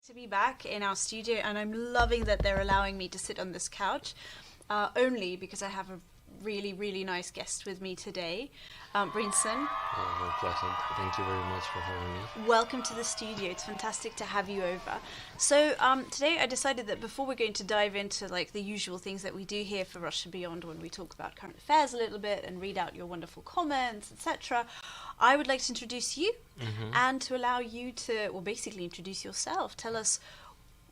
To be back in our studio, and I'm loving that they're allowing me to sit on this couch, only because I have a really, really nice guest with me today, Brinson. My pleasure. Thank you very much for having me. Welcome to the studio. It's fantastic to have you over. So today I decided that before we're going to dive into like the usual things that we do here for Russia Beyond, when we talk about current affairs a little bit and read out your wonderful comments, etc., I would like to introduce you and to allow you to, well, basically introduce yourself. Tell us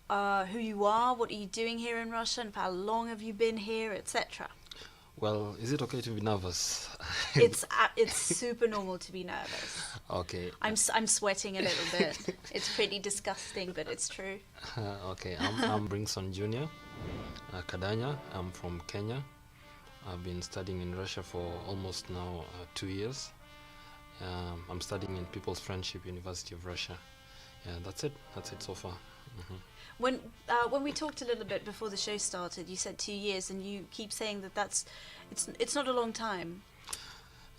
who you are, what are you doing here in Russia, and for how long have you been here, etc. Well, is it okay to be nervous? It's super normal to be nervous. Okay. I'm sweating a little bit. It's pretty disgusting, but it's true. Okay. I'm Bringson Junior Kadanya. I'm from Kenya. I've been studying in Russia for almost now 2 years. I'm studying in People's Friendship University of Russia. Yeah, that's it. That's it so far. When we talked a little bit before the show started, you said 2 years, and you keep saying that it's not a long time.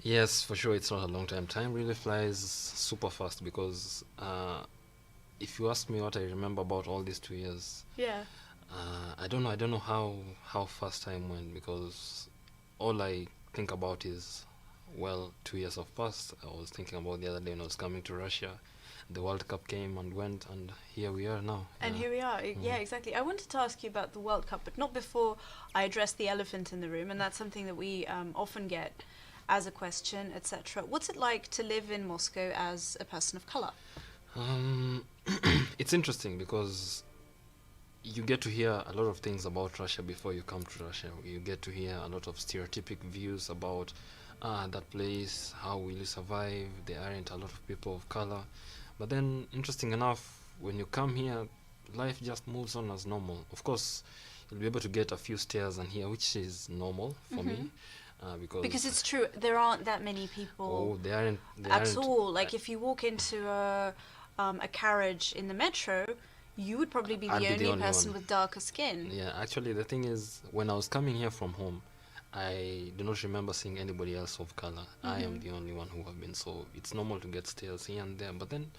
Yes, for sure. It's not a long time. Time really flies super fast because if you ask me what I remember about all these 2 years, Yeah. I don't know. I don't know how fast time went because all I think about is, well, 2 years have passed. I was thinking about the other day when I was coming to Russia. The World Cup came and went, and here we are now. And here we are. Yeah, exactly. I wanted to ask you about the World Cup, but not before I address the elephant in the room, and that's something that we often get as a question, etc. What's it like to live in Moscow as a person of color? Um, it's interesting because you get to hear a lot of things about Russia before you come to Russia. You get to hear a lot of stereotypic views about that place, how will you survive, there aren't a lot of people of color. But then, interesting enough, when you come here, life just moves on as normal. Of course, you'll be able to get a few stares and here, which is normal for me. Because it's true, there aren't that many people they aren't, they at aren't. all. Like if you walk into a carriage in the metro, you would probably be I'd the be the only only person one. with darker skin. Yeah, actually, the thing is, when I was coming here from home, I do not remember seeing anybody else of color. I am the only one who have been. So it's normal to get stares here and there. But then,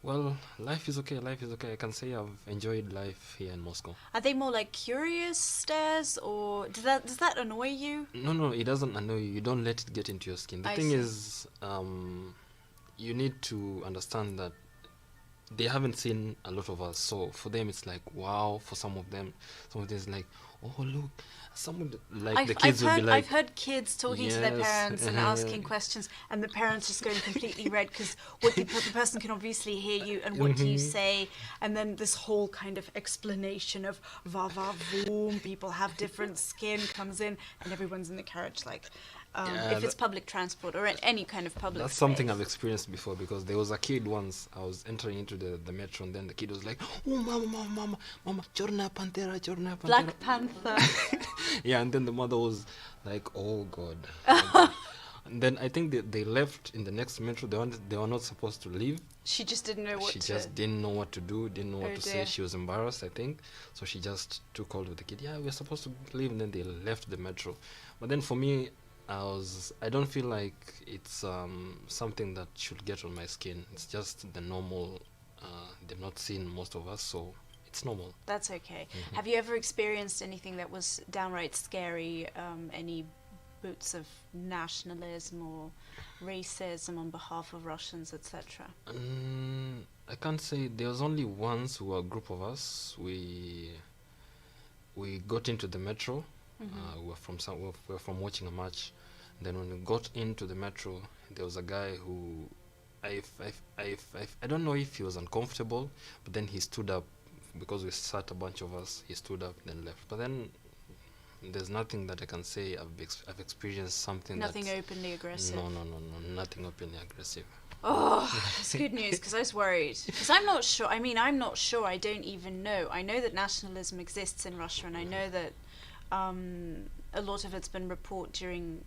well, life is okay. Life is okay. I can say I've enjoyed life here in Moscow. Are they more like curious stares, or does that annoy you? No, no, it doesn't annoy you. You don't let it get into your skin. The I thing see. is, you need to understand that they haven't seen a lot of us, so for them it's like wow. For some of them it's like, oh look, some like the kids will be like, I've heard kids talking to their yes, parents and asking questions, and the parents just going completely red because the person can obviously hear you, and what do you say? And then this whole kind of explanation of va va voom, people have different skin comes in, and everyone's in the carriage like, Yeah, if it's public transport or any kind of public that's something I've space. experienced before because there was a kid once. I was entering into the metro and then the kid was like, "Oh, mama, mama, mama, mama, Chorna Pantera, Chorna Pantera." Black Panther. Yeah, and then the mother was like, "Oh God." Oh, God. And then I think they left in the next metro. They were not supposed to leave. She just didn't know what She to. just didn't know what to do, didn't know what Oh to say. dear. She was embarrassed, I think. So she just took hold of the kid. Yeah, we're supposed to leave, and then they left the metro. But then for me, I don't feel like it's something that should get on my skin. It's just the normal. They've not seen most of us, so it's normal. That's okay. Have you ever experienced anything that was downright scary? Any boots of nationalism or racism on behalf of Russians, etc.? I can't say. There was only once we were a group of us. We got into the metro. We were from watching a match. Then when we got into the metro, there was a guy who I don't know if he was uncomfortable, but then he stood up because we sat a bunch of us. He stood up then left. But then there's nothing that I can say I've experienced something Nothing that's openly aggressive. no, nothing openly aggressive. Oh, it's good news because I was worried. Because I'm not sure. I mean, I'm not sure. I don't even know. I know that nationalism exists in Russia, and I know that a lot of it's been reported during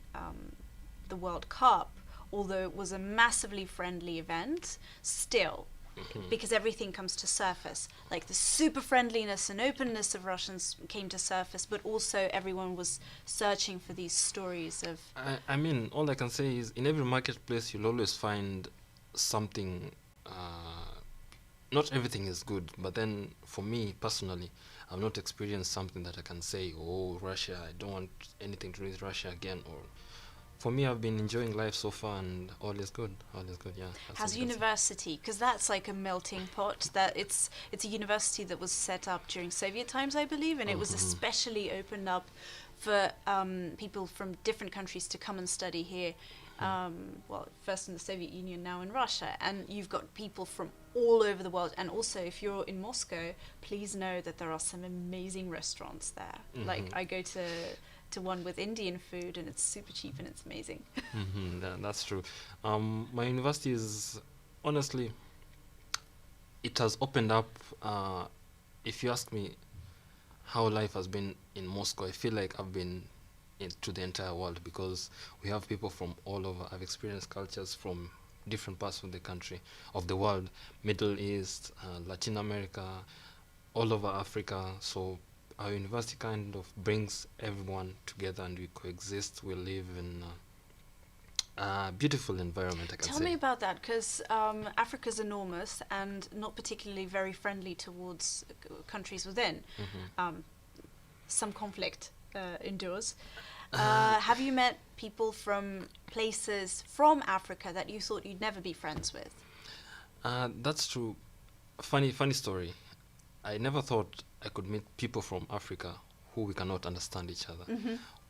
the World Cup, although it was a massively friendly event, still, because everything comes to surface. Like the super friendliness and openness of Russians came to surface, but also everyone was searching for these stories of. I mean, all I can say is in every marketplace you'll always find something not everything is good, but then for me personally, I've not experienced something that I can say, oh, Russia, I don't want anything to do with Russia again. Or for me, I've been enjoying life so far, and all is good. All is good. Yeah. that's Has all I can say. university, because that's like a melting pot. That it's a university that was set up during Soviet times, I believe, and it was especially opened up for people from different countries to come and study here. Well, first in the Soviet Union, now in Russia, and you've got people from all over the world. And also, if you're in Moscow, please know that there are some amazing restaurants there. Like I go to one with Indian food, and it's super cheap and it's amazing. That's true. My university is honestly, it has opened up. If you ask me how life has been in Moscow, I feel like I've been into the entire world, because we have people from all over. I've experienced cultures from different parts of the country, of the world, Middle East, Latin America, all over Africa. So our university kind of brings everyone together, and we coexist. We live in a beautiful environment, I can Tell say. me about that, because Africa's enormous and not particularly very friendly towards countries within. Some conflict endures. Have you met people from places from Africa that you thought you'd never be friends with? That's true. Funny story. I never thought I could meet people from Africa who we cannot understand each other.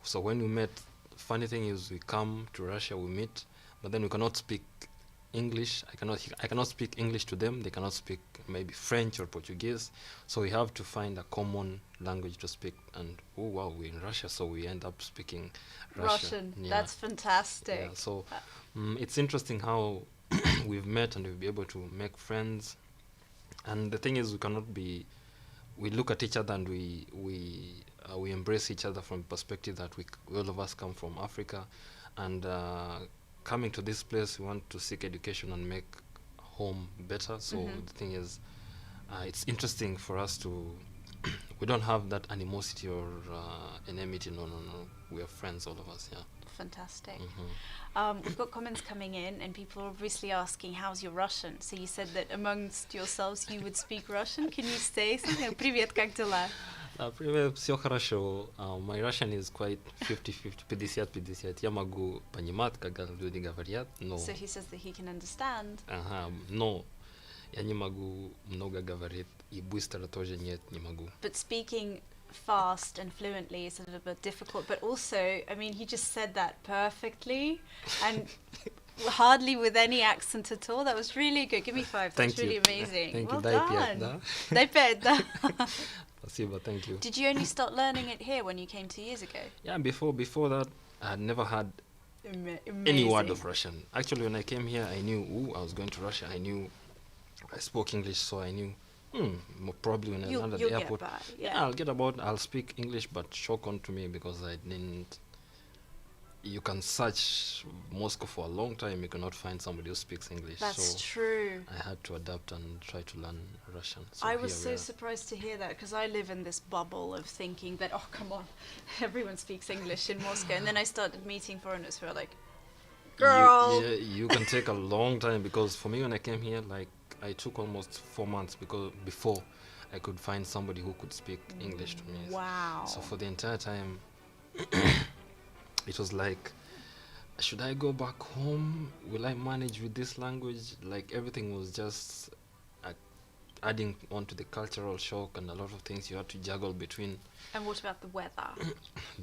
So when we met, funny thing is, we come to Russia, we meet, but then we cannot speak English. I cannot speak English to them. They cannot speak maybe French or Portuguese. So we have to find a common language to speak. And oh wow, we're in Russia, so we end up speaking Russian. Yeah. That's fantastic. Yeah, so it's interesting how we've met and we'll be able to make friends. And the thing is, we look at each other and we embrace each other from perspective that we all of us come from Africa, and coming to this place, we want to seek education and make home better. So the thing is, it's interesting for us to we don't have that animosity or enmity. No. We are friends, all of us. Yeah. Fantastic. We've got comments coming in, and people are obviously asking, how's your Russian? So you said that amongst yourselves you would speak Russian. Can you say something? Привет, как дела? Привет, все хорошо. My Russian is quite 50-50, 50-50. Я могу понимать, когда люди говорят, но... So he says that he can understand. Но я не могу много говорить, и быстро тоже нет, не могу. But speaking fast and fluently is a little bit difficult, but also, I mean, he just said that perfectly and hardly with any accent at all. That was really good. Give me 5. That's really amazing. Thank well you. done. Дай 5. Спасибо, thank you. Did you only start learning it here when you came 2 years ago? Yeah, before that, I had never had any word of Russian. Actually, when I came here, I knew I was going to Russia. I knew I spoke English, so I knew probably when I land at the airport, I'll speak English, but shock on to me because I didn't. You can search Moscow for a long time, you cannot find somebody who speaks English. That's so true. I had to adapt and try to learn Russian. So I was so surprised to hear that, because I live in this bubble of thinking that, oh, come on, everyone speaks English in Moscow. And then I started meeting foreigners who are like, girl. You can take a long time, because for me when I came here, like, I took almost 4 months before I could find somebody who could speak English to me. Wow. So for the entire time, it was like, should I go back home? Will I manage with this language? Like, everything was just adding on to the cultural shock and a lot of things you had to juggle between. And what about the weather?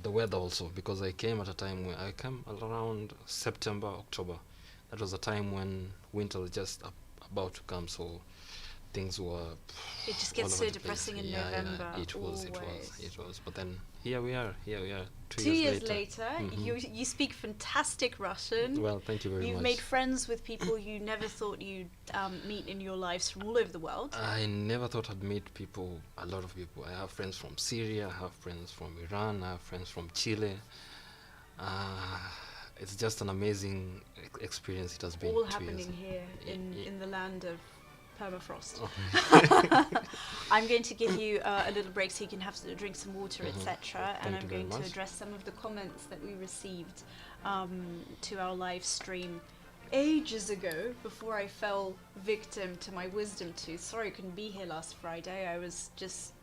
The weather also, because I came at a time where I came around September, October. That was a time when winter was just about to come, so things were. It just gets so depressing in November. Yeah, it was. But then here we are. 2 years later, you speak fantastic Russian. Well, thank you very much. You've made friends with people you never thought you'd meet in your lives from all over the world. I never thought I'd meet a lot of people. I have friends from Syria, I have friends from Iran, I have friends from Chile. It's just an amazing experience it has been. All happening here in the land of permafrost. I'm going to give you a little break so you can have to drink some water, etc. And I'm going to address some of the comments that we received to our live stream ages ago, before I fell victim to my wisdom tooth. Sorry I couldn't be here last Friday. I was just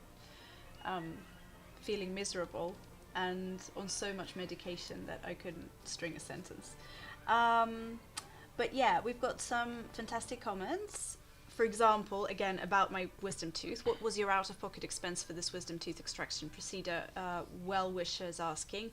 feeling miserable and on so much medication that I couldn't string a sentence. But yeah, we've got some fantastic comments. For example, again, about my wisdom tooth. What was your out-of-pocket expense for this wisdom tooth extraction procedure? Well-wishers asking.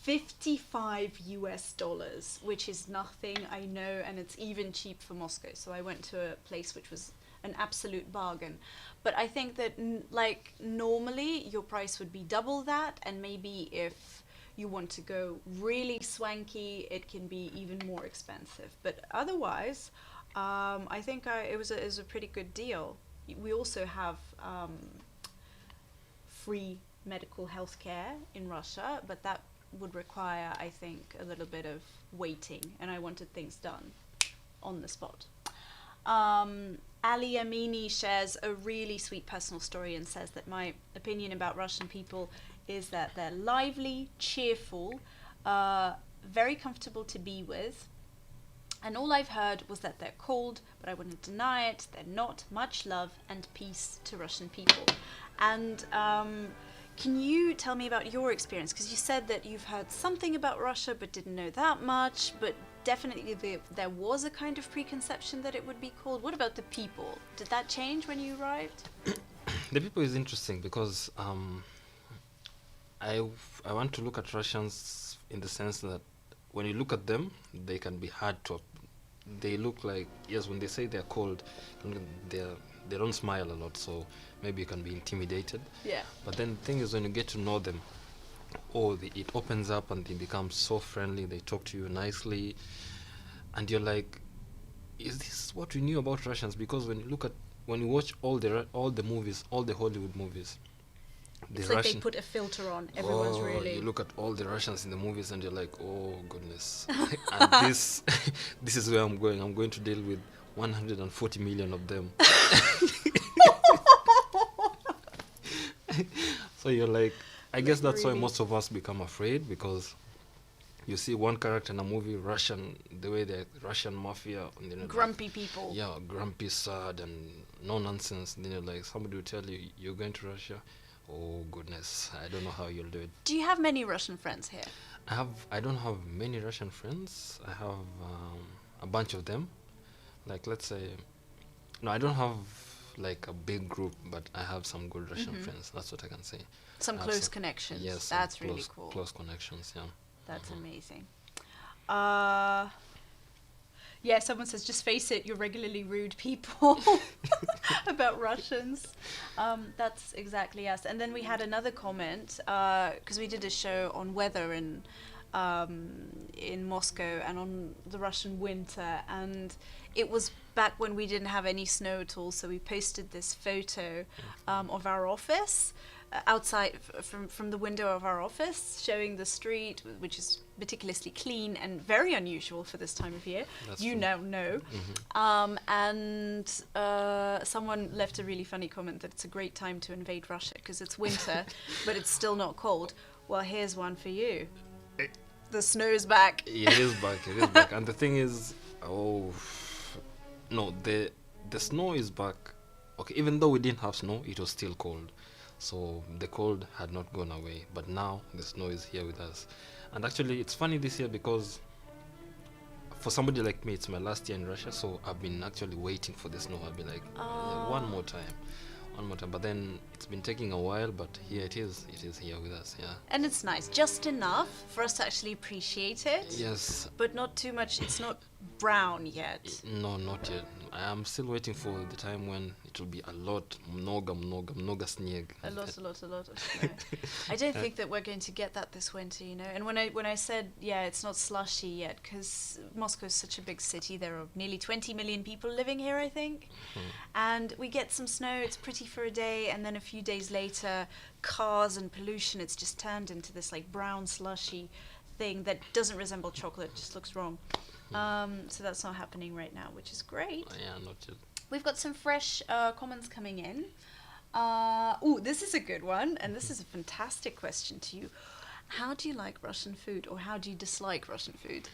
$55, which is nothing, I know, and it's even cheap for Moscow. So I went to a place which was an absolute bargain. But I think that like normally your price would be double that, and maybe if you want to go really swanky, it can be even more expensive. But otherwise, I think it was a pretty good deal. We also have free medical health care in Russia, but that would require, I think, a little bit of waiting, and I wanted things done on the spot. Ali Amini shares a really sweet personal story and says that my opinion about Russian people is that they're lively, cheerful, very comfortable to be with, and all I've heard was that they're cold, but I wouldn't deny it. They're not. Much love and peace to Russian people. And can you tell me about your experience? Because you said that you've heard something about Russia but didn't know that much, but definitely there was a kind of preconception that it would be cold. What about the people? Did that change when you arrived? The people is interesting because I want to look at Russians in the sense that when you look at them, they can be hard to. They look like, yes, when they say they're cold, they don't smile a lot, so maybe you can be intimidated. Yeah. But then the thing is, when you get to know them, it opens up and they become so friendly. They talk to you nicely, and you're like, is this what we knew about Russians? Because when you watch all the movies, all the Hollywood movies, it's like they put a filter on. Everyone's really. You look at all the Russians in the movies and you're like, oh goodness. And this is where I'm going. I'm going to deal with 140 million of them. So you're like, I guess that's why most of us become afraid, because you see one character in a movie, the way the Russian mafia, and then grumpy people. Yeah, grumpy, sad, and no nonsense. Then you're like, somebody will tell you, you're going to Russia. Oh goodness, I don't know how you'll do it. Do you have many Russian friends here? I don't have many Russian friends. I have a bunch of them. Like, let's say, no, I don't have like a big group, but I have some good Russian friends. That's what I can say. Some close connections. Yes, that's really cool. Close connections, yeah. That's amazing. Yeah, someone says, just face it, you're regularly rude people about Russians. That's exactly us. And then we had another comment, because we did a show on weather in Moscow and on the Russian winter. And it was back when we didn't have any snow at all. So we posted this photo of our office. Outside from the window of our office, showing the street, which is meticulously clean and very unusual for this time of year. That's you true. Now know. And someone left a really funny comment that it's a great time to invade Russia because it's winter, but it's still not cold. Well, here's one for you. The snow's back. It is back. It is back. And the thing is, the snow is back. Okay, even though we didn't have snow, it was still cold. So the cold had not gone away, but now the snow is here with us. And actually, it's funny this year because for somebody like me, it's my last year in Russia, so I've been actually waiting for the snow. I'll be like, one more time. But then it's been taking a while, but here it is. It is here with us, yeah. And it's nice, just enough for us to actually appreciate it. Yes. But not too much. It's not brown yet. No, not yet. I am still waiting for the time when it will be a lot, mnogo sneg. A lot of snow. I don't think that we're going to get that this winter, you know. And when I said, yeah, it's not slushy yet, because Moscow is such a big city. There are nearly 20 million people living here, I think. And we get some snow, it's pretty for a day, and then a few days later, cars and pollution, it's just turned into this like brown slushy thing that doesn't resemble chocolate, just looks wrong. So that's not happening right now, which is great. Yeah, not yet. We've got some fresh comments coming in. This is a good one, and this is a fantastic question to you. How do you like Russian food, or how do you dislike Russian food?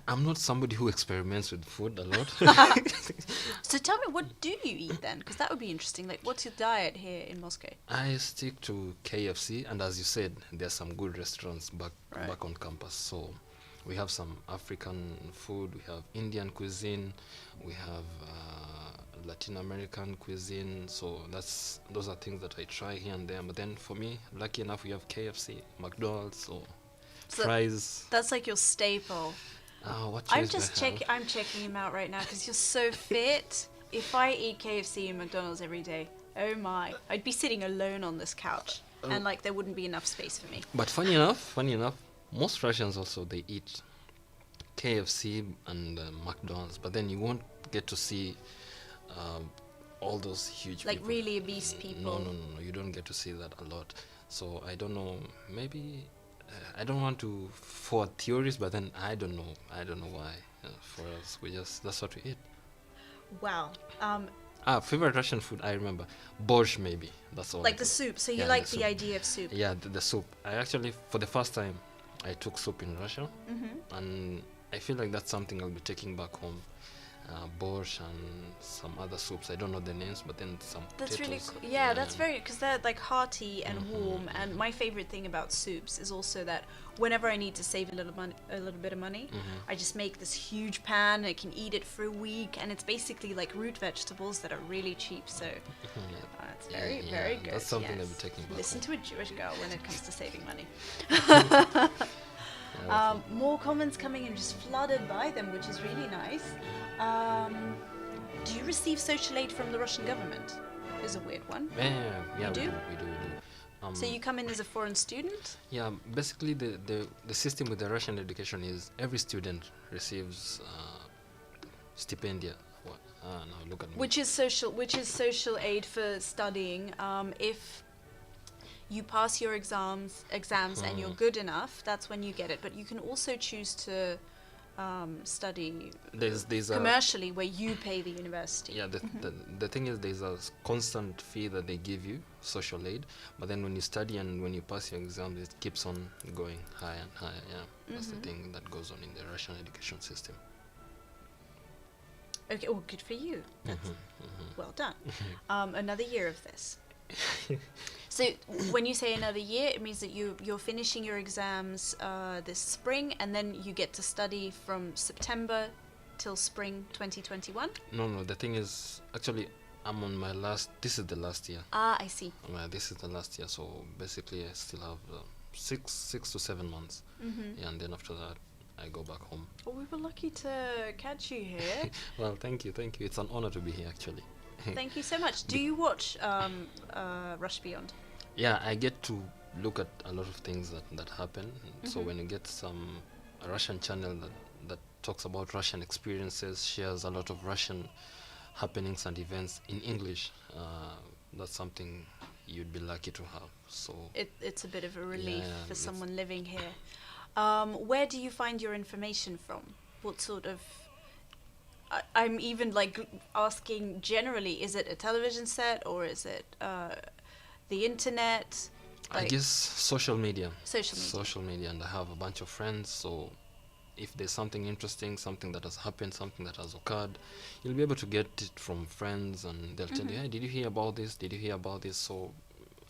I'm not somebody who experiments with food a lot. So tell me, what do you eat then? Because that would be interesting. Like, what's your diet here in Moscow? I stick to KFC, and as you said, there's some good restaurants Right. back on campus. So we have some African food, we have Indian cuisine, we have Latin American cuisine. So those are things that I try here and there. But then for me, lucky enough, we have KFC, McDonald's, so So fries. that's like your staple. What I'm choice do I just have? I'm checking him out right now because you're so fit. If I eat KFC and McDonald's every day, oh my, I'd be sitting alone on this couch, and like there wouldn't be enough space for me. But funny enough, most Russians also they eat KFC and McDonald's, but then you won't get to see all those huge Like people. really obese people. No, you don't get to see that a lot. So I don't know. Maybe I don't want to forward theories, but then I don't know. I don't know why. For us, that's what we eat. Wow. Favorite Russian food I remember borscht maybe. That's all. Like the soup. So you Yeah, like the the soup. idea of soup. Yeah, the soup. I actually, for the first time, I took soup in Russia, Mm-hmm. and I feel like that's something I'll be taking back home. Borscht and some other soups. I don't know the names, but then some That's really potatoes. cool. Yeah, that's very, because they're like hearty and Mhm, warm. And my favorite thing about soups is also that whenever I need to save a little bit of money, Mhm. I just make this huge pan. And I can eat it for a week, and it's basically like root vegetables that are really cheap. So Yeah. it's Yeah, very, yeah, very good. that's something I'll yes. be taking back Listen home. to a Jewish girl when it comes to saving money. Yeah, that's More comments coming in, just flooded by them, which is really nice. Do you receive social aid from the Russian government? Is a weird one. yeah, do? we do. So you come in as a foreign student? Yeah, basically the system with the Russian education is every student receives stipendia. What? Now look at me. Which is social aid for studying. If you pass your exams and you're good enough, that's when you get it. But you can also choose to study there's a commercially, where you pay the university. yeah the thing is there's a constant fee that they give you, social aid, but then when you study and when you pass your exams, it keeps on going higher and higher. Yeah, that's the thing that goes on in the Russian education system. Okay, well, good for you. That's Mm-hmm. well done. Another year of this. So when you say another year, it means that you're finishing your exams this spring, and then you get to study from September till spring 2021. No, the thing is, actually, I'm on my this is the last year. Ah, I see. This is the last year, so basically I still have 6 to 7 months. Mm-hmm. Yeah, and then after that I go back home. Well, we were lucky to catch you here. Well, thank you. It's an honor to be here, actually. Thank you so much. Do you watch Rush Beyond? Yeah, I get to look at a lot of things that happen. So when you get a Russian channel that talks about Russian experiences, shares a lot of Russian happenings and events in English, that's something you'd be lucky to have. So It's a bit of a relief Yeah, for it's- someone living here. Where do you find your information from? What sort of... I'm even like asking generally, is it a television set or is it the internet? I Like, guess social media. social media. Social media, and I have a bunch of friends, so if there's something interesting, something that has happened, something that has occurred, you'll be able to get it from friends, and they'll tell you, hey, did you hear about this? Did you hear about this? So,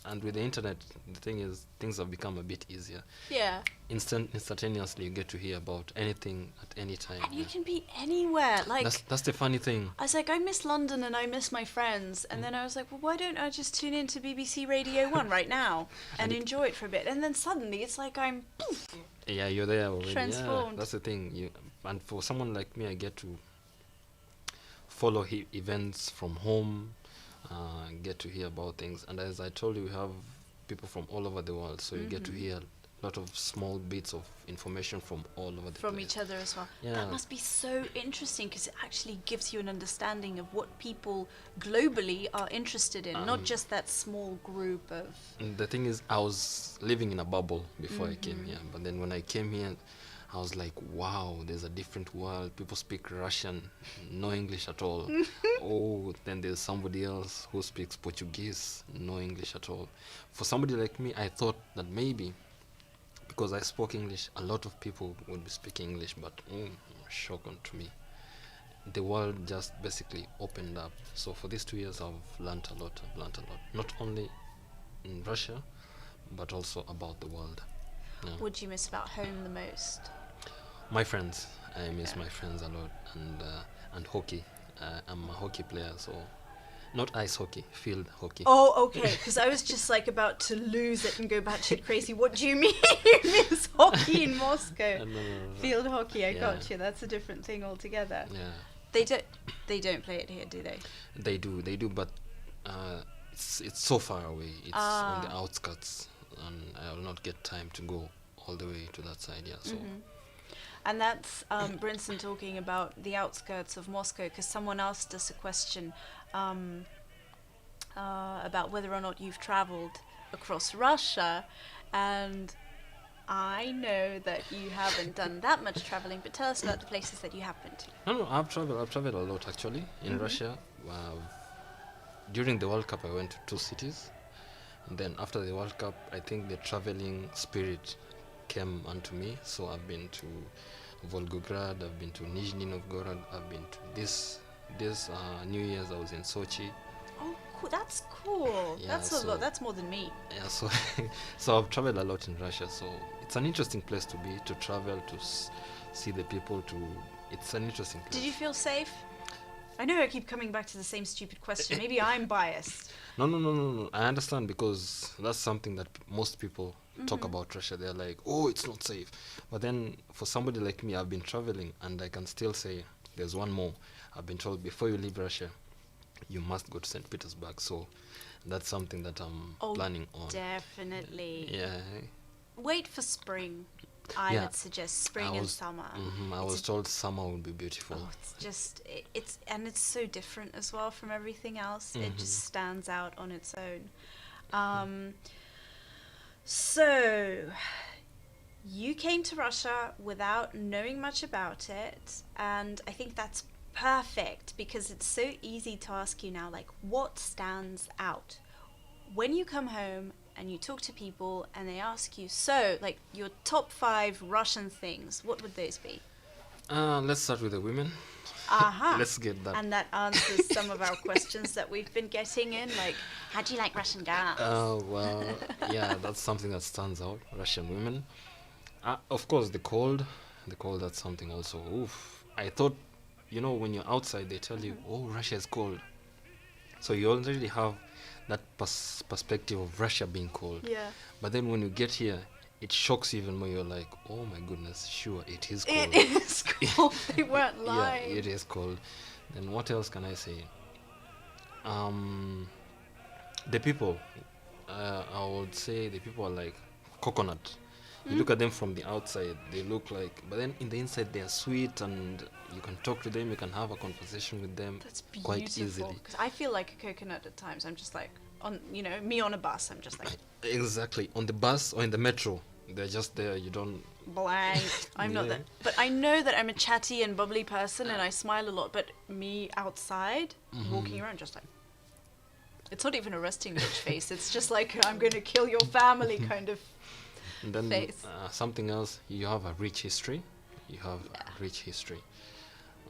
and with the internet, the thing is, things have become a bit easier. Yeah. Instantaneously, you get to hear about anything at any time. And you yeah. can be anywhere. Like, That's the funny thing. I was like, I miss London and I miss my friends. And then I was like, well, why don't I just tune into BBC Radio 1 right now and enjoy it for a bit? And then suddenly it's like I'm... poof. Yeah, you're there already. Yeah, Transformed. that's the thing. And for someone like me, I get to follow events from home, get to hear about things. And as I told you, we have people from all over the world, so you get to hear a lot of small bits of information from all over the From place. each other as well. Yeah. That must be so interesting because it actually gives you an understanding of what people globally are interested in, not just that small group of... And the thing is, I was living in a bubble before I came here, but then when I came here, I was like, wow, there's a different world. People speak Russian, no English at all. Oh, then there's somebody else who speaks Portuguese, no English at all. For somebody like me, I thought that maybe because I spoke English, a lot of people would be speaking English, but shocking to me. The world just basically opened up. So for these 2 years, I've learnt a lot. Not only in Russia, but also about the world. Yeah. What do you miss about home the most? My friends. I miss my friends a lot, and hockey. I'm a hockey player, so not ice hockey, field hockey. Oh, okay. Because I was just like about to lose it and go batshit crazy. What do you mean? You miss hockey in Moscow? No. Field hockey. I Yeah. got you. That's a different thing altogether. Yeah, They don't play it here, do they? they do, but it's so far away. It's on the outskirts, and I will not get time to go all the way to that side. Yeah, so. And that's Brinson talking about the outskirts of Moscow, because someone asked us a question about whether or not you've traveled across Russia, and I know that you haven't done that much traveling, but tell us about the places that you have been to. No, I've traveled a lot actually in Russia. During the World Cup, I went to 2 cities, and then after the World Cup, I think the traveling spirit came unto me. So I've been to Volgograd, I've been to Nizhny Novgorod, I've been to this New Year's I was in Sochi. Oh, cool. That's cool. Yeah, That's a so- lot. That's more than me. Yeah, so so I've traveled a lot in Russia. So it's an interesting place to be, to travel, to see the people. It's an interesting place. Did you feel safe? I know I keep coming back to the same stupid question. Maybe I'm biased. No. I understand, because that's something that most people talk about Russia. They're like, oh, it's not safe. But then for somebody like me, I've been traveling, and I can still say there's one more. I've been told before you leave Russia, you must go to St. Petersburg. So that's something that I'm planning on. Definitely. Yeah. Wait for spring. I Yeah. would suggest spring I and was- summer. I It's was told summer would be beautiful. Oh, it's just it's so different as well from everything else. It just stands out on its own. So you came to Russia without knowing much about it, and I think that's perfect, because it's so easy to ask you now, like, what stands out when you come home and you talk to people and they ask you, so, like, your top 5 Russian things, what would those be? Let's start with the women. Aha. Let's get that. And that answers some of our questions that we've been getting in, like, how do you like Russian girls? Well, yeah, that's something that stands out. Russian women. Of course, the cold. That's something also. Oof. I thought, when you're outside, they tell you, oh, Russia is cold. So you already have that perspective of Russia being cold. Yeah. But then when you get here, it shocks you even more. You're like, oh my goodness, sure, it is cold. It is cold. They weren't Yeah, lying. it is cold. Then what else can I say? The people. I would say the people are like coconut. You look at them from the outside, they look like, but then in the inside they are sweet, and you can talk to them, you can have a conversation with them That's quite beautiful. easily. 'Cause I feel like a coconut at times. I'm just like, me on a bus, I'm just like, Exactly. On the bus or in the metro, they're just there. You don't. blank. I'm not Yeah. that. But I know that I'm a chatty and bubbly person and I smile a lot. But me outside, walking around, just like, it's not even a resting bitch face. It's just like, I'm going to kill your family kind of. And then Face. something else. You have a rich history. You have a rich history.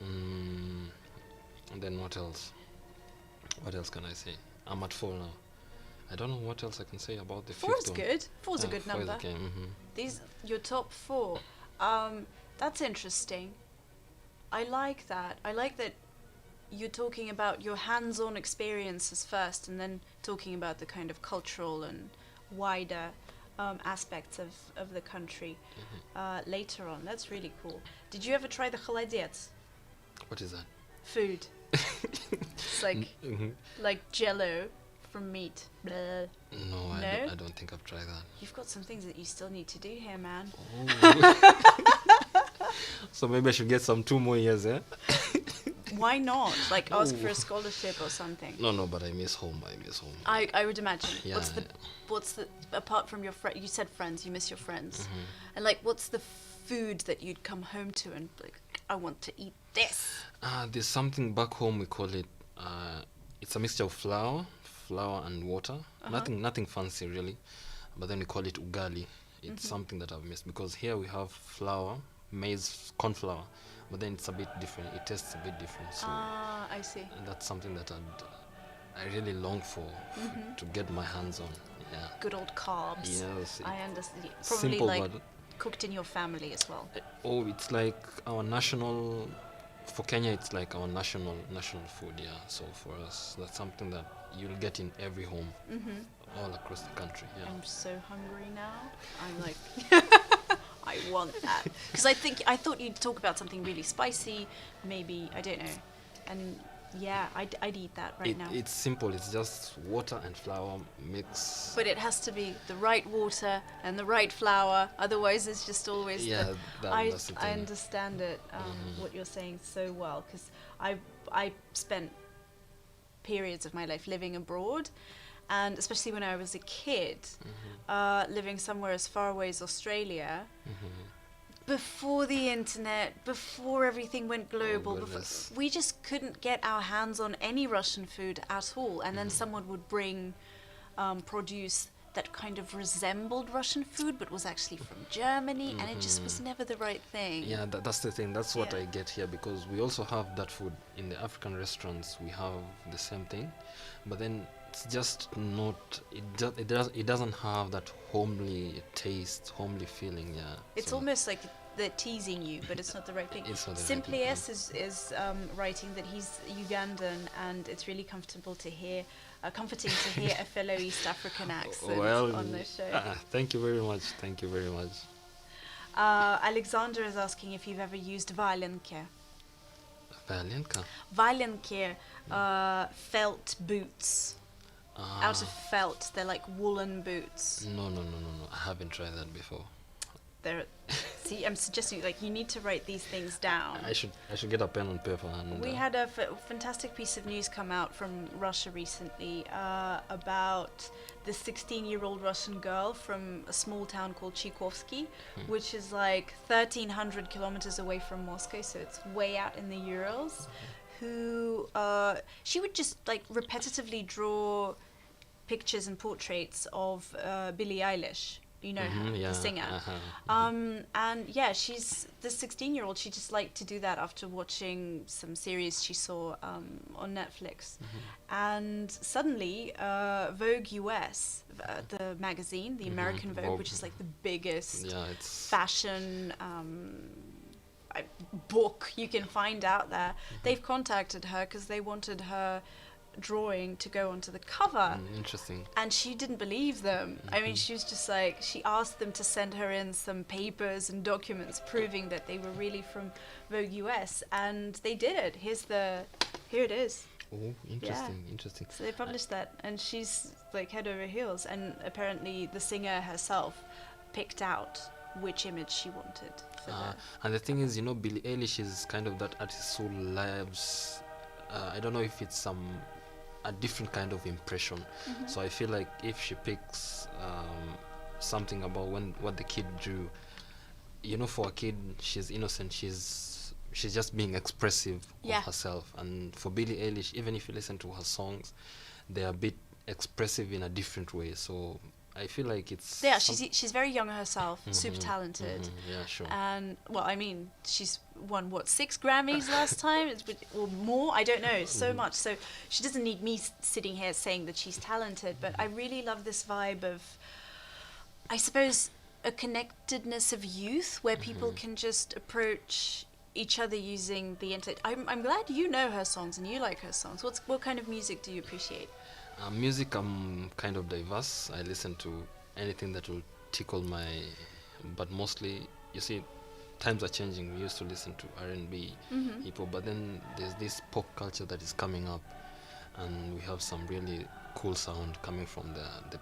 And then what else? What else can I say? I'm at 4 now. I don't know what else I can say about the 5th Four's one. good. Four's a good 4 is number. okay. These your top 4. That's interesting. I like that. I like that you're talking about your hands-on experiences first, and then talking about the kind of cultural and wider aspects of the country later on. That's really cool. Did you ever try the холодец? What is that? Food. It's like Jello from meat. Blah. No, No? I don't think I've tried that. You've got some things that you still need to do here, man. So maybe I should get some 2 more years, eh? Why not? Like ask for Oh. a scholarship or something. No, but I miss home. I would imagine. Yeah, What's the apart from your friend? You said friends. You miss your friends. And like, what's the food that you'd come home to and like, I want to eat this. There's something back home, we call it, it's a mixture of flour and water. Nothing fancy really, but then we call it ugali. It's something that I've missed, because here we have flour, maize, corn flour, but then it's a bit different. It tastes a bit different. So I see. that's something that I really long for, to get my hands on. Yeah. Good old carbs. Yes. I understand. Probably Simple, like but cooked in your family as well. oh, it's like our national. For Kenya, it's like our national food. Yeah. So for us, that's something that you'll get in every home, all across the country. Yeah. I'm so hungry now. I'm like, I want that. Because I thought you'd talk about something really spicy, maybe, I don't know. And yeah, I'd eat that right now. It's simple. It's just water and flour mix. But it has to be the right water and the right flour. Otherwise, it's just always. Yeah, that's the thing. I understand it. What you're saying so well, because I spent periods of my life living abroad, and especially when I was a kid, living somewhere as far away as Australia. Before the internet, before everything went global, we just couldn't get our hands on any Russian food at all. And then someone would bring produce that kind of resembled Russian food, but was actually from Germany, and it just was never the right thing. Yeah, that's the thing. That's what Yeah. I get here, because we also have that food in the African restaurants. We have the same thing, but then it's just not. It doesn't have that homely taste, homely feeling. Yeah. It's so almost like they're teasing you, but it's not the right thing. It's not the right Simply thing, S is writing that he's Ugandan, and it's really comforting to hear a fellow East African accent on the show. Thank you very much. Thank you very much. Alexander is asking if you've ever used Valenke. Valenka. Valenke, felt boots. Out of felt, they're like woolen boots. No. I haven't tried that before. See, I'm suggesting like you need to write these things down. I should get a pen and paper and. We had a fantastic piece of news come out from Russia recently about the 16-year-old Russian girl from a small town called Tchaikovsky, which is like 1,300 kilometers away from Moscow, so it's way out in the Urals. Who she would just like repetitively draw pictures and portraits of Billie Eilish. You know her, the singer. And yeah, she's the 16-year-old. She just liked to do that after watching some series she saw on Netflix. And suddenly, Vogue US, the magazine, the American Vogue, which is like the biggest fashion book you can find out there, they've contacted her because they wanted her drawing to go onto the cover. Interesting. And she didn't believe them. I mean, she was just like, she asked them to send her in some papers and documents proving that they were really from Vogue US, and they did it. Here it is. Oh, interesting. So they published that, and she's like head over heels, and apparently the singer herself picked out which image she wanted for and the thing is, Billie Eilish is kind of that artist who lives, I don't know if it's a different kind of impression. So I feel like if she picks something about what the kid drew, for a kid, she's innocent, she's just being expressive of herself. And for Billie Eilish, even if you listen to her songs, they're a bit expressive in a different way. So I feel like it's she's very young herself, super talented. Yeah, sure. And well, I mean, she's won 6 Grammys last time, or more, I don't know, so much. So she doesn't need me sitting here saying that she's talented, but I really love this vibe of, I suppose, a connectedness of youth where people can just approach each other using the internet. I'm glad you know her songs and you like her songs. What kind of music do you appreciate? Music, I'm kind of diverse. I listen to anything that will tickle but mostly, you see, times are changing. We used to listen to R&B, hip-hop, but then there's this pop culture that is coming up, and we have some really cool sound coming from the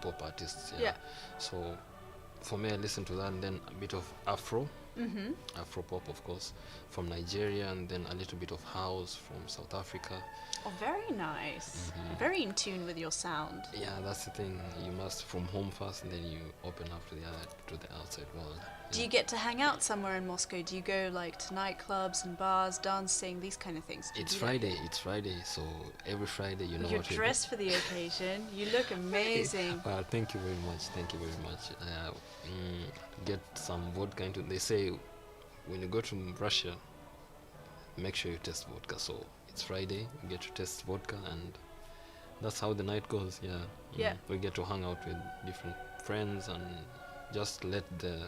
pop artists. Yeah. So for me, I listen to that, and then a bit of Afro pop, of course, from Nigeria, and then a little bit of house from South Africa. Oh, very nice. Very in tune with your sound. Yeah, that's the thing. You must from home first, and then you open up to the outside world. Do you get to hang out somewhere in Moscow? Do you go like to nightclubs and bars, dancing, these kind of things? Do you It's do that? Friday. It's Friday. So every Friday, you know You're what we do. dressed for the occasion. You look amazing. Well, thank you very much. Thank you very much. Get some vodka into. They say when you go to Russia, make sure you test vodka. So it's Friday. We get to test vodka, and that's how the night goes. Yeah. Yeah. We get to hang out with different friends and just let the.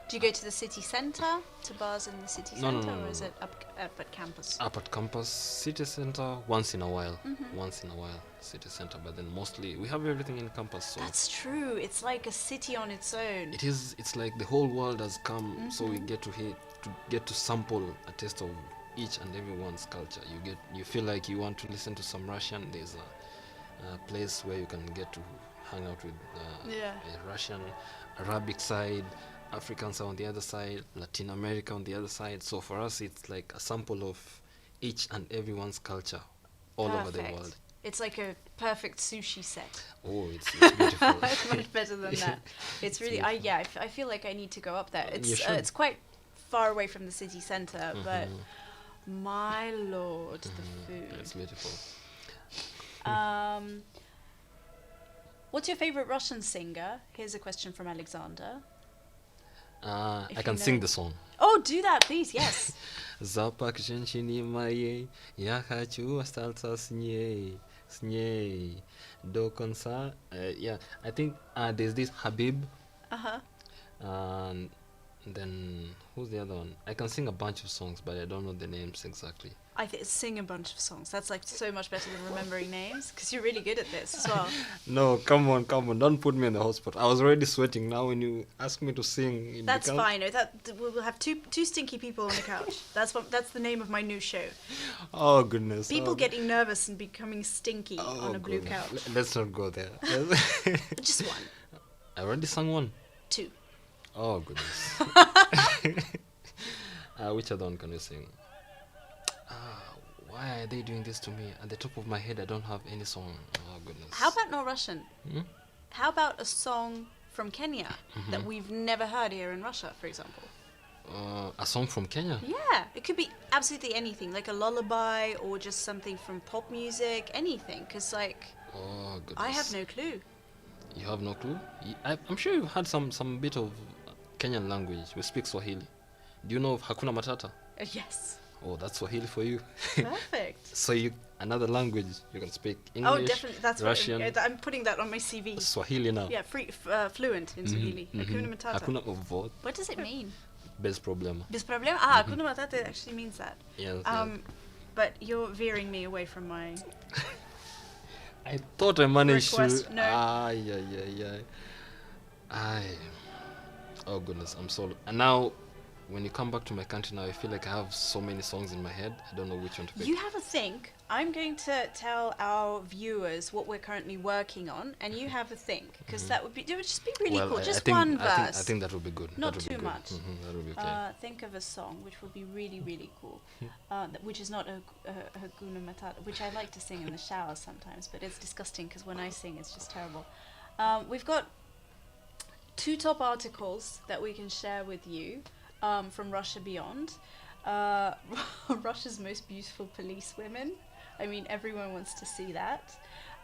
Do you go to the city centre, to bars in the city No, centre, no, or is no. it up at campus? Up at campus, city center, once in a while. Mhm. Once in a while, city center. But then mostly we have everything in campus. So That's true. It's like a city on its own. it is. It's like the whole world has come. So we Mhm. get to get to sample a taste of each and everyone's culture. You feel like you want to listen to some Russian. There's a place where you can get to hang out with Yeah. a Russian, Arabic side, Africans are on the other side, Latin America on the other side. So for us, it's like a sample of each and everyone's culture all over the Perfect. world. It's like a perfect sushi set. Oh, it's beautiful. It's much better than that. It's really, I feel like I need to go up there. You It's should. it's quite far away from the city centre, but Mhm. my lord, the It's food. beautiful. What's your favorite Russian singer? Here's a question from Alexander. If I you can know. sing the song. Oh, do that, please. Yes. Запах женщины моей, я хочу остаться с ней до конца. Yeah, I think there's this Habib, Uh huh. and then who's the other one? I can sing a bunch of songs, but I don't know the names exactly. I sing a bunch of songs. That's like so much better than remembering names because you're really good at this as well. No, come on, don't put me in the hot spot. I was already sweating. Now when you ask me to sing, it That's becomes- fine. We'll have two stinky people on the couch. That's the name of my new show. Oh goodness. People oh, getting nervous and becoming stinky oh, on a blue goodness. couch. Let's not go there. Just one, I already sang one. two. Oh goodness. Which other one can you sing? Why are they doing this to me? At the top of my head, I don't have any song. Oh goodness. How about not Russian? Hmm? How about a song from Kenya that Mhm. we've never heard here in Russia, for example? A song from Kenya? Yeah, it could be absolutely anything, like a lullaby or just something from pop music, anything. Because like Oh goodness. I have no clue. You have no clue? I'm sure you've had some bit of Kenyan language. We speak Swahili. Do you know of Hakuna Matata? Yes. Oh, that's Swahili for you. Perfect. So another language you can speak English. Oh, definitely. That's Russian. what I'm putting that on my CV. Swahili now. Yeah, fluent in Swahili. Hakuna Matata. Hakuna what? What does it mean? Bez problema. Bez problema? Ah, Hakuna Matata actually means that. Yes, But you're veering me away from my. I thought I managed Request, to. no. Yeah. Oh goodness, I'm so. And now, when you come back to my country now, I feel like I have so many songs in my head. I don't know which one to pick. You have a think. I'm going to tell our viewers what we're currently working on, and you have a think, because it would just be really well, cool. I Just think, one I verse. think that would be good. Not that would too be good. much. That would be okay. Think of a song which would be really, really cool, which is not a Hakuna Matata, which I like to sing in the shower sometimes, but it's disgusting because when I sing, it's just terrible. We've got 2 top articles that we can share with you from Russia Beyond. Russia's most beautiful police women. I mean, everyone wants to see that.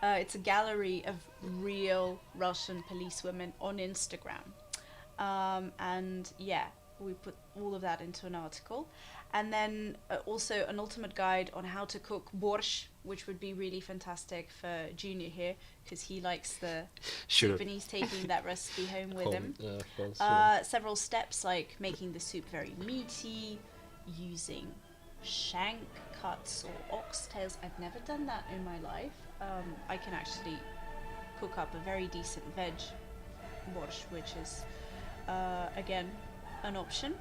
It's a gallery of real Russian police women on Instagram. And yeah, we put all of that into an article. And then also an ultimate guide on how to cook borscht, which would be really fantastic for Junior here, because he likes the Sure. soup and he's taking that recipe home with him. Yeah, of course, Several steps like making the soup very meaty, using shank cuts or oxtails. I've never done that in my life. I can actually cook up a very decent veg borscht, which is again an option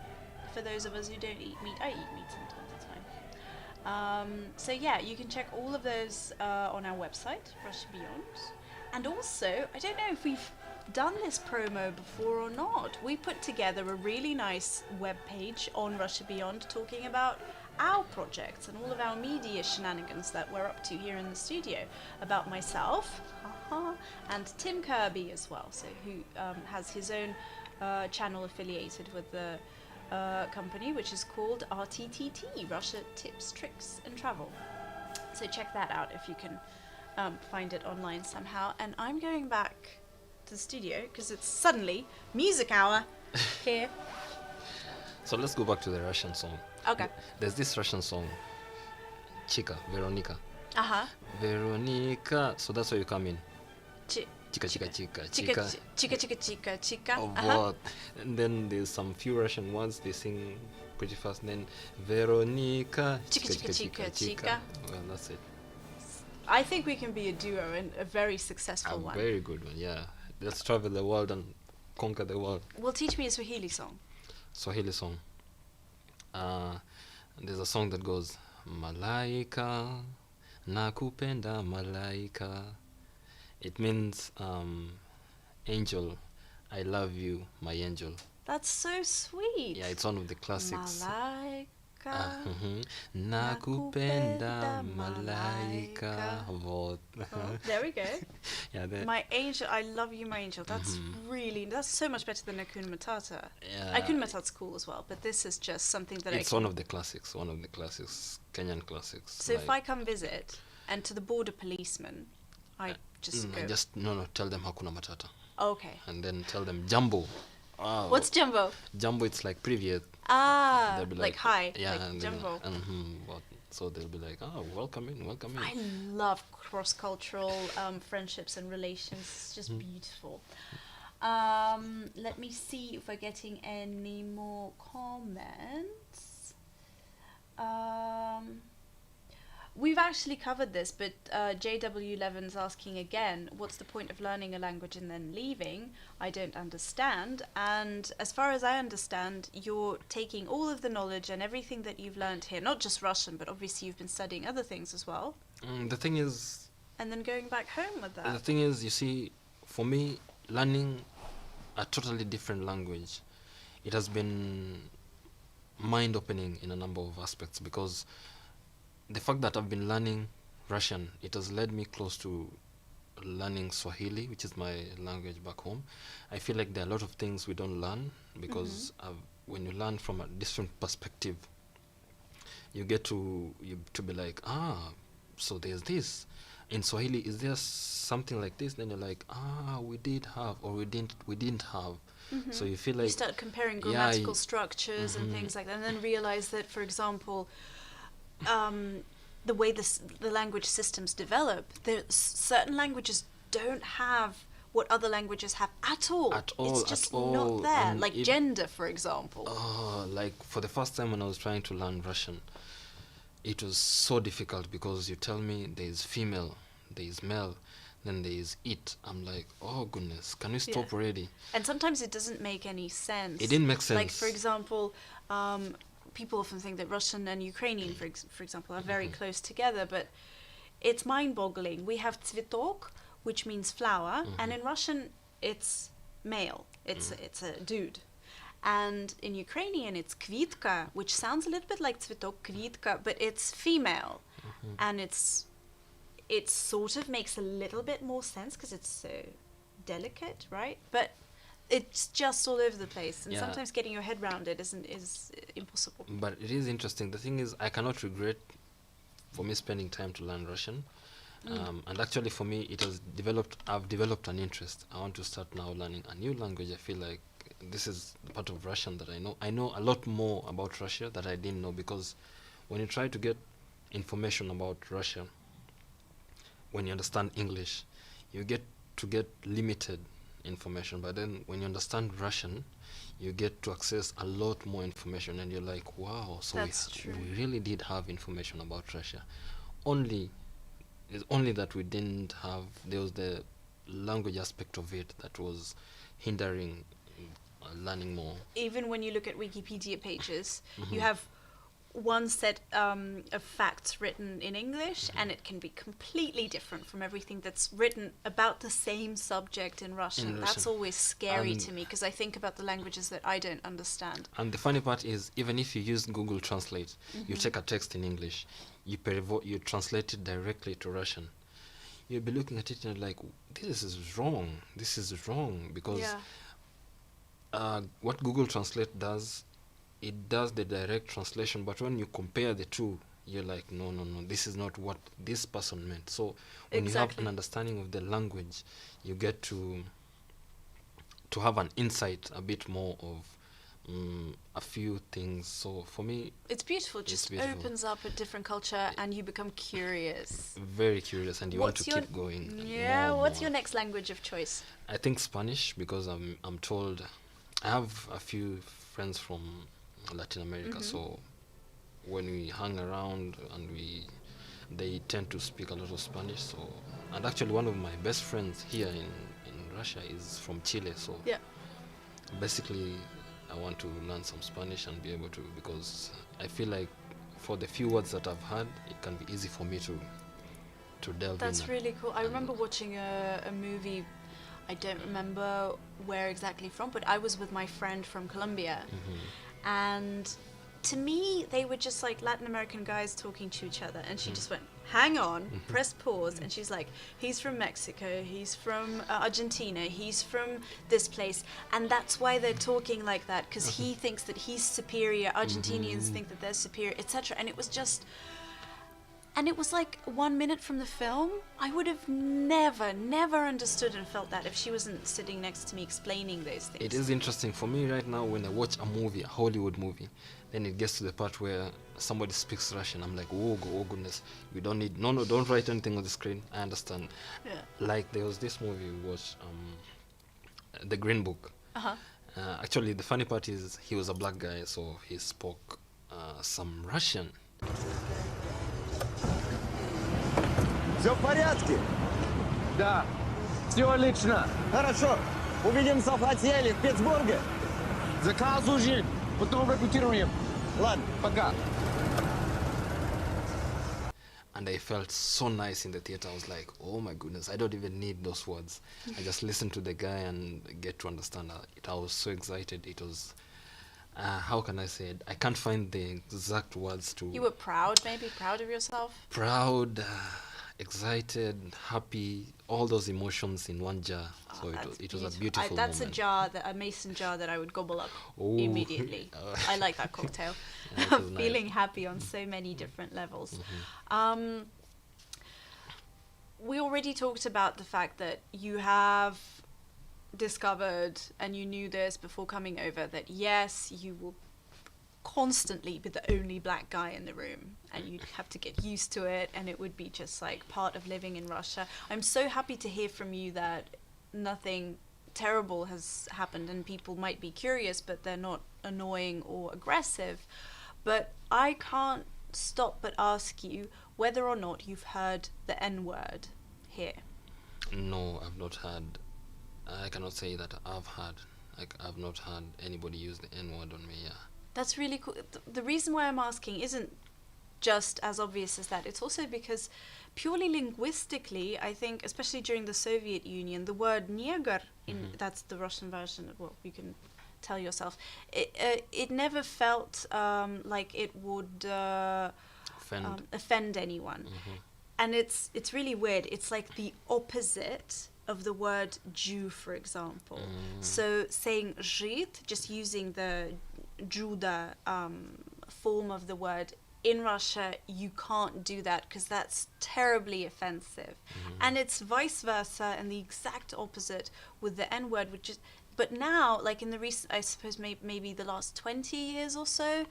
for those of us who don't eat meat. I eat meat sometimes, it's fine. So yeah, you can check all of those on our website, Russia Beyond. And also, I don't know if we've done this promo before or not. We put together a really nice web page on Russia Beyond talking about our projects and all of our media shenanigans that we're up to here in the studio, about myself and Tim Kirby as well, so who has his own channel affiliated with the company, which is called RTTT, Russia Tips, Tricks and Travel. So check that out if you can find it online somehow. And I'm going back to the studio because it's suddenly music hour here. So let's go back to the Russian song. Okay. There's this Russian song, Chika, Veronica. Uh-huh. Veronica. So that's where you come in. Chi- Chika, chika, chika, Chica, chika. chica, chica, chica, chica. Oh, Uh-huh. what? And then there's some few Russian words they sing pretty fast. And then Veronica. Chika, chika, chika, chika. Well, that's it. I think we can be a duo and a very successful A one. very good one, yeah. Let's travel the world and conquer the world. Well, teach me a Swahili song. Swahili song. There's a song that goes, Malaika, nakupenda malaika. It means, angel, I love you, my angel. That's so sweet. Yeah, it's one of the classics. Malaika. Nakupenda Nakupenda malaika. What? Oh, there we go. Yeah, My angel, I love you, my angel. That's that's so much better than Hakuna Matata. yeah, Hakuna Matata's cool as well, but this is just something that it's I one of the classics, Kenyan classics. So if I come visit, and to the border policeman, I just go. no, tell them Hakuna Matata. Okay. And then tell them Jumbo. Oh, What's Jumbo? Jumbo? It's like Privyet. Ah, They'll be like hi, yeah, like and then, Jumbo. so they'll be like, oh, welcome in. I love cross-cultural friendships and relations. It's just beautiful. Let me see if we're getting any more comments. We've actually covered this, but JW Levin's asking again, what's the point of learning a language and then leaving? I don't understand. And as far as I understand, you're taking all of the knowledge and everything that you've learned here, not just Russian, but obviously you've been studying other things as well, The thing is, and then going back home with that. you see, for me, learning a totally different language, it has been mind-opening in a number of aspects, because the fact that I've been learning Russian, it has led me close to learning Swahili, which is my language back home. I feel like there are a lot of things we don't learn, because when you learn from a different perspective, you get to be like, so there's this. In Swahili, is there something like this? Then you're like, we did have, or we didn't have. So you feel like You start comparing grammatical structures and things like that, and then realize that, for example, the way the language systems develop, certain languages don't have what other languages have at all. It's just not there. And like gender, for example. Like for the first time when I was trying to learn Russian, it was so difficult, because you tell me there is female, there is male, then there is it. I'm like, oh goodness, can we stop already? And sometimes it doesn't make any sense. It didn't make sense. Like, for example, people often think that Russian and Ukrainian, for example, are very close together, but it's mind-boggling. We have цветок, which means flower, and in Russian it's male. It's a dude. And in Ukrainian it's kvitka, which sounds a little bit like цветок, kvitka, but it's female. And it sort of makes a little bit more sense because it's so delicate, right? But it's just all over the place, and sometimes getting your head around it is impossible. But it is interesting. The thing is, I cannot regret for me spending time to learn Russian. And actually for me, I've developed an interest. I want to start now learning a new language. I feel like this is the part of Russian that I know. I know a lot more about Russia that I didn't know, because when you try to get information about Russia, when you understand English, you get limited information. But then when you understand Russian, you get to access a lot more information, and you're like, wow, so we really did have information about Russia. It's only that we didn't have, there was the language aspect of it that was hindering learning more. Even when you look at Wikipedia pages, you have one set of facts written in English, and it can be completely different from everything that's written about the same subject in Russian. That's always scary to me, because I think about the languages that I don't understand. And the funny part is, even if you use Google Translate, you take a text in English, you translate it directly to Russian, you'll be looking at it and like, this is wrong, because what Google Translate does, it does the direct translation, but when you compare the two, you're like, no, no, no, this is not what this person meant. So when you have Exactly. an understanding of the language, you get to have an insight a bit more of a few things. So for me, It's beautiful. It It's just beautiful. opens up a different culture, and you become curious. very curious, and you want What's to your- keep going. Yeah. more, What's more. your next language of choice? I think Spanish, because I'm told I have a few friends from Latin America, so when we hang around and they tend to speak a lot of Spanish. So, and actually one of my best friends here in Russia is from Chile. So Yeah. basically, I want to learn some Spanish and be able to, because I feel like for the few words that I've heard, it can be easy for me to delve That's in. really cool. I and- remember watching a movie. I don't remember where exactly from, but I was with my friend from Colombia, and to me, they were just like Latin American guys talking to each other, and she just went, "Hang on," pressed pause, and she's like, "He's from Mexico, he's from Argentina, he's from this place," and that's why they're talking like that, because he thinks that he's superior, Argentinians think that they're superior, etc. And it was just. And it was like 1 minute from the film. I would have never understood and felt that if she wasn't sitting next to me explaining those things. It is interesting for me right now when I watch a movie, a Hollywood movie, then it gets to the part where somebody speaks Russian. I'm like, oh goodness, we don't need, no, don't write anything on the screen. I understand. Yeah. Like there was this movie we watched, The Green Book. Uh-huh. Actually, the funny part is he was a black guy, so he spoke some Russian. Все в порядке? Да, все отлично. Хорошо. Увидимся в отеле в Питтсбурге. Заказывай, потом репетируем. Ладно. Пока. And I felt so nice in the theater. I was like, oh my goodness, I don't even need those words. I just listen to the guy and get to understand it. I was so excited. It was, how can I say it? I can't find the exact words to. You were proud, maybe proud of yourself. Proud, excited, happy, all those emotions in one jar. So That's it was a beautiful. beautiful That's moment. a mason jar that I would gobble up Oh. immediately. I like that cocktail. Yeah, it I'm was feeling nice. happy on so many different levels. Mm-hmm. We already talked about the fact that you have discovered, and you knew this before coming over, that yes, you will constantly be the only black guy in the room, and you'd have to get used to it, and it would be just like part of living in Russia. I'm so happy to hear from you that nothing terrible has happened, and people might be curious, but they're not annoying or aggressive. But I can't stop but ask you whether or not you've heard the N-word here. No, I've not had. I cannot say that I've had. Like I've not had anybody use the N word on me. Yeah. That's really cool. The reason why I'm asking isn't just as obvious as that. It's also because purely linguistically, I think, especially during the Soviet Union, the word "neger" that's the Russian version of, well, you can tell yourself, it never felt like it would offend anyone. And it's really weird. It's like the opposite of the word Jew, for example. So saying Žid, just using the Juda form of the word, in Russia you can't do that because that's terribly offensive. And it's vice versa, and the exact opposite with the N word, which is, but now, like in the recent, I suppose maybe the last 20 years or so,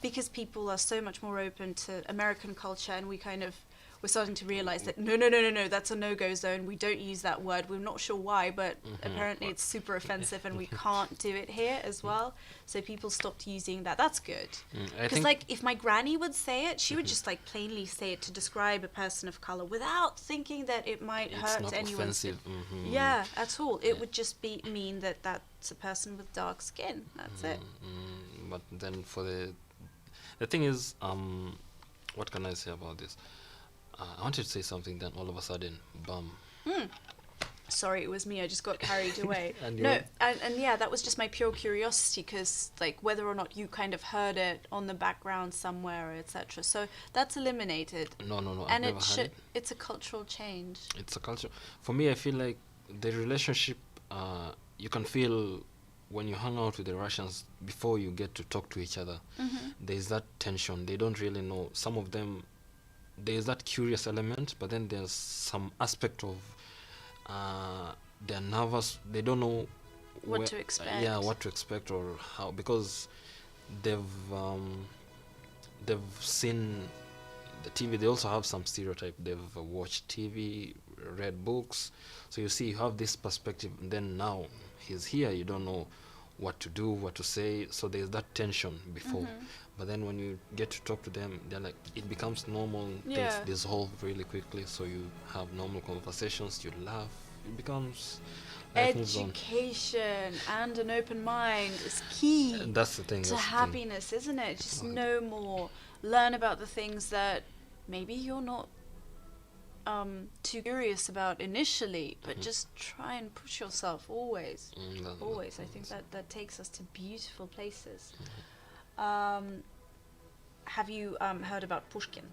because people are so much more open to American culture, and we're starting to realize that no, that's a no-go zone. We don't use that word. We're not sure why, but apparently it's super offensive, and we can't do it here as well. So people stopped using that. That's good. I Because think like if my granny would say it, she would just like plainly say it to describe a person of color without thinking that it might it's hurt not anyone's offensive. yeah, at all. It would just mean that that's a person with dark skin. That's it. But then for the thing is, what can I say about this? I wanted to say something, then all of a sudden, bam. Sorry, it was me. I just got carried away. And No, you- and yeah, that was just my pure curiosity, because like whether or not you kind of heard it on the background somewhere, etc. So that's eliminated, No, I've and never it had should. it. It's a cultural change. It's a culture. For me, I feel like the relationship, you can feel when you hang out with the Russians, before you get to talk to each other, there's that tension. They don't really know. Some of them, there's that curious element, but then there's some aspect of they're nervous. They don't know What to expect. Yeah, what to expect or how, because they've seen the TV. They also have some stereotype. They've watched TV, read books. So you see, you have this perspective, and then now he's here. You don't know what to do, what to say. So there's that tension before. But then when you get to talk to them, they're like, it becomes normal. Yeah. Things dissolve really quickly. So you have normal conversations. You laugh. It becomes life moves on. Education and an open mind is key And that's the thing. to that's the thing. happiness, isn't it? Just know more, learn about the things that maybe you're not too curious about initially, but just try and push yourself always. Always. I think that takes us to beautiful places. Have you heard about Pushkin?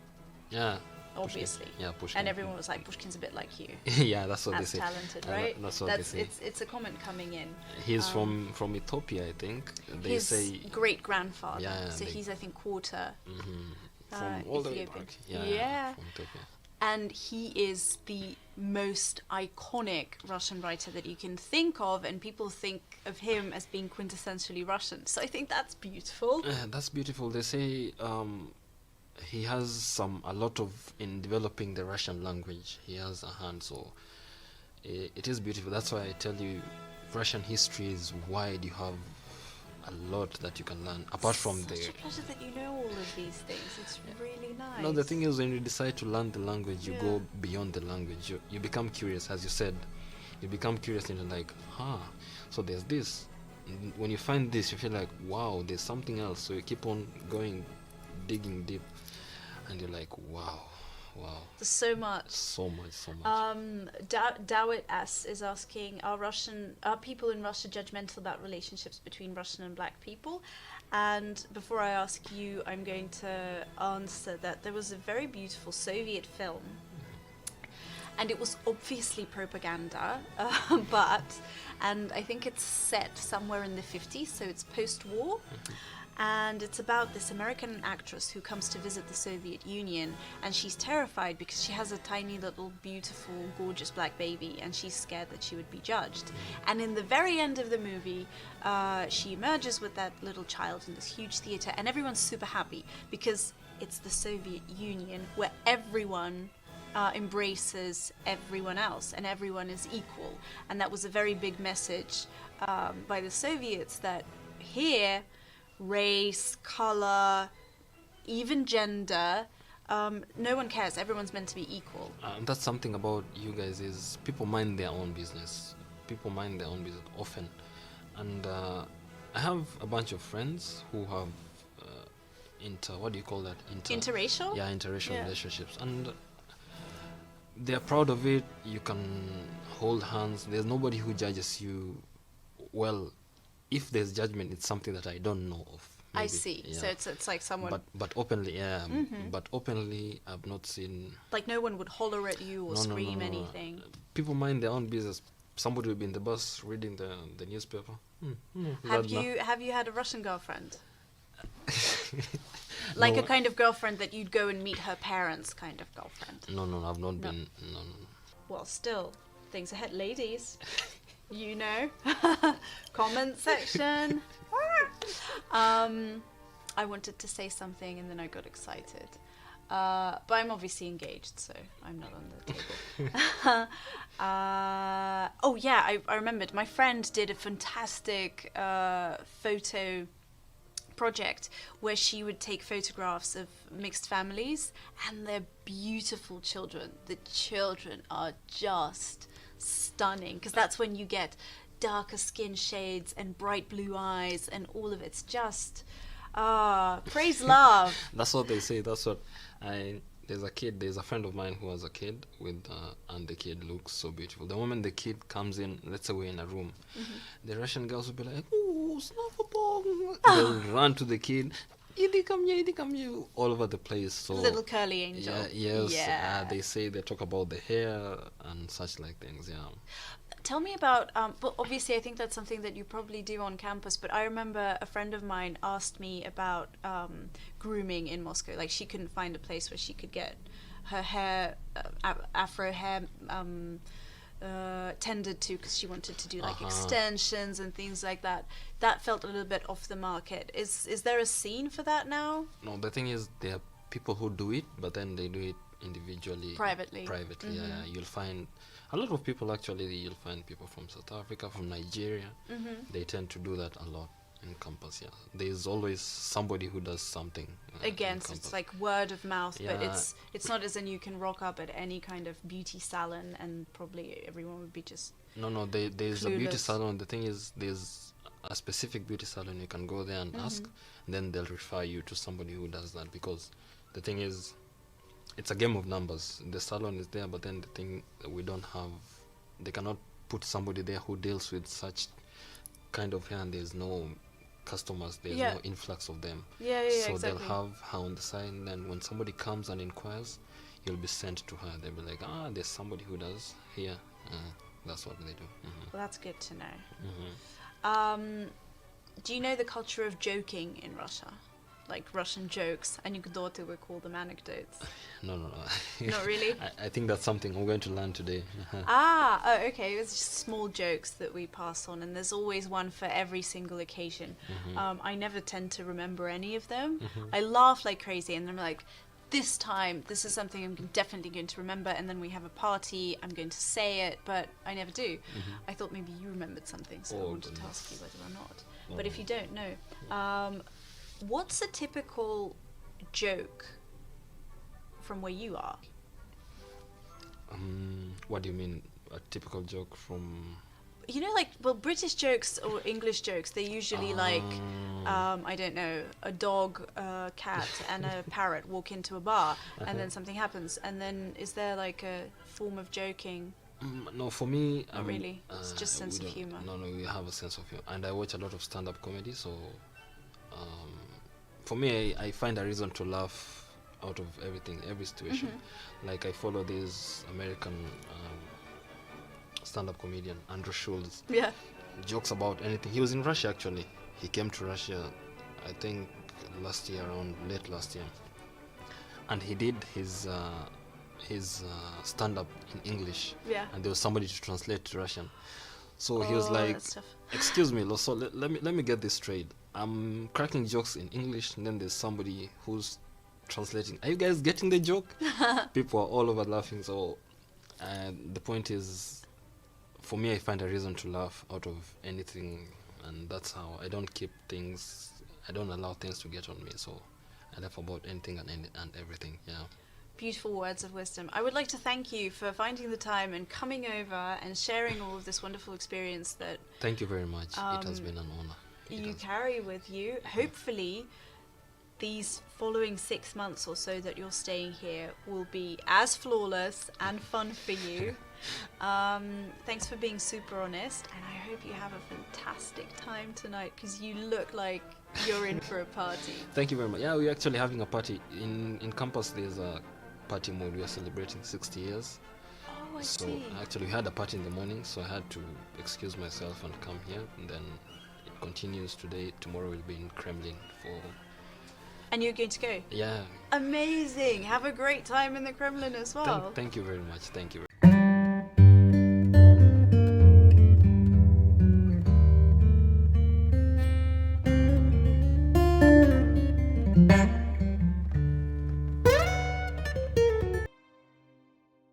Yeah. Obviously. Pushkin. Yeah, Pushkin. And everyone was like, Pushkin's a bit like you. Yeah, that's what As they say. talented, Yeah, right? that's what they say. It's a comment coming in. He's from Ethiopia, I think. They His say great grandfather. Yeah, so they- he's, I think, quarter from all the way Ethiopian. back. Yeah. From Ethiopia. And he is the most iconic Russian writer that you can think of, and people think of him as being quintessentially Russian. So I think that's beautiful. That's beautiful. They say he has a lot of in developing the Russian language. He has a hand, so it is beautiful. That's why I tell you, Russian history is wide. You have a lot that you can learn apart from Such the. a pleasure that you know all of these things. It's really nice. No, the thing is, when you decide to learn the language, you Yeah. go beyond the language. You become curious, as you said. You become curious and you're like, so there's this. And when you find this, you feel like, wow, there's something else. So you keep on going, digging deep, and you're like, wow. There's so much. So much. Dawit S is asking, are people in Russia judgmental about relationships between Russian and black people? And before I ask you, I'm going to answer that there was a very beautiful Soviet film, and it was obviously propaganda, and I think it's set somewhere in the 50s, so it's post-war. And it's about this American actress who comes to visit the Soviet Union, and she's terrified because she has a tiny little beautiful gorgeous black baby, and she's scared that she would be judged. And in the very end of the movie, she emerges with that little child in this huge theater, and everyone's super happy because it's the Soviet Union where everyone embraces everyone else and everyone is equal. And that was a very big message by the Soviets, that here race, color, even gender, no one cares. Everyone's meant to be equal. That's something about you guys is people mind their own business. People mind their own business often. And I have a bunch of friends who have what do you call that? Interracial? Yeah, interracial Yeah. relationships. And they're proud of it. You can hold hands. There's nobody who judges you. Well, if there's judgment, it's something that I don't know of. I maybe, see. yeah. So it's like someone, But openly, yeah. But openly, I've not seen. like no one would holler at you or No, no, scream no. anything. People mind their own business. Somebody will be in the bus reading the newspaper. Have you had a Russian girlfriend? Like No. a kind of girlfriend that you'd go and meet her parents kind of girlfriend? No, I've not No. been. No. Well, still, things ahead, ladies. You know, comment section. I wanted to say something and then I got excited. But I'm obviously engaged, so I'm not on the table. Oh yeah, I remembered. My friend did a fantastic photo project where she would take photographs of mixed families and their beautiful children. The children are just stunning, because that's when you get darker skin shades and bright blue eyes and all of it's just praise love. That's what they say. That's what there's a friend of mine who has a kid and the kid looks so beautiful. The moment the kid comes in, let's say we're in a room, the Russian girls will be like, "Ooh, snap-a-bong." They'll run to the kid, "Idi, come here," all over the place. So Little curly angel. Yeah, yes. Yeah. They talk about the hair and such like things. Yeah. Tell me about, but obviously I think that's something that you probably do on campus, but I remember a friend of mine asked me about grooming in Moscow. Like, she couldn't find a place where she could get her hair, afro hair, tended to, because she wanted to do like extensions and things like that. That felt a little bit off the market. Is there a scene for that now? No, the thing is, there are people who do it, but then they do it individually, Privately. Yeah, you'll find a lot of people, actually. You'll find people from South Africa, from Nigeria. They tend to do that a lot in campus. Yeah, there's always somebody who does something Against, it's like word of mouth, but Yeah. it's not as in you can rock up at any kind of beauty salon and probably everyone would be just there's a beauty clueless. salon. The thing is, there's a specific beauty salon. You can go there and ask, and then they'll refer you to somebody who does that, because the thing is, it's a game of numbers. The salon is there, but then the thing, we don't have, they cannot put somebody there who deals with such kind of hair, and there's no customers, there's Yeah. no influx of them. yeah, So exactly. they'll have her on the side, and then when somebody comes and inquires, you'll be sent to her. They'll be like, there's somebody who does here. That's what they do. Well, that's good to know. Do you know the culture of joking in Russia? Like Russian jokes, anekdoты, we call them anecdotes. No. Not really? I think that's something I'm going to learn today. Okay. It's just small jokes that we pass on, and there's always one for every single occasion. I never tend to remember any of them. I laugh like crazy, and I'm like, this time, this is something I'm definitely going to remember, and then we have a party, I'm going to say it, but I never do. I thought maybe you remembered something, so I Oh, wanted to goodness. ask you whether or not. But if you don't know, what's a typical joke from where you are? What do you mean, a typical joke from? You know, like, well, British jokes or English jokes, they're usually like, I don't know, a dog, a cat, and a parrot walk into a bar, and then something happens. And then is there like a form of joking? No, for me, Not really. It's just sense we of don't- humor. No, we have a sense of humor, and I watch a lot of stand-up comedy. So, for me, I find a reason to laugh out of everything, every situation. Like, I follow this American stand-up comedian, Andrew Schulz. Yeah. Jokes about anything. He was in Russia, actually. He came to Russia, I think, last year, around late last year, and he did his stand-up in English. Yeah. And there was somebody to translate to Russian. So he was Oh, like, that's tough. "Excuse me, so let me get this straight. I'm cracking jokes in English, and then there's somebody who's translating. Are you guys getting the joke?" People are all over laughing. So the point is, for me, I find a reason to laugh out of anything, and that's how I don't keep things. I don't allow things to get on me. So I laugh about anything and everything. Yeah. Beautiful words of wisdom. I would like to thank you for finding the time and coming over and sharing all of this wonderful experience that Thank you very much. It has been an honor. It you has- carry with you. Hopefully, these following 6 months or so that you're staying here will be as flawless and fun for you. Thanks for being super honest, and I hope you have a fantastic time tonight, because you look like you're in for a party. Thank you very much. Yeah, we're actually having a party in campus. There's a party mode. We are celebrating 60 years. Oh, I So see. actually, we had a party in the morning, so I had to excuse myself and come here. And then it continues today. Tomorrow we'll be in Kremlin for. And you're going to go? Yeah. Amazing. Have a great time in the Kremlin as well. Thank you very much. Thank you very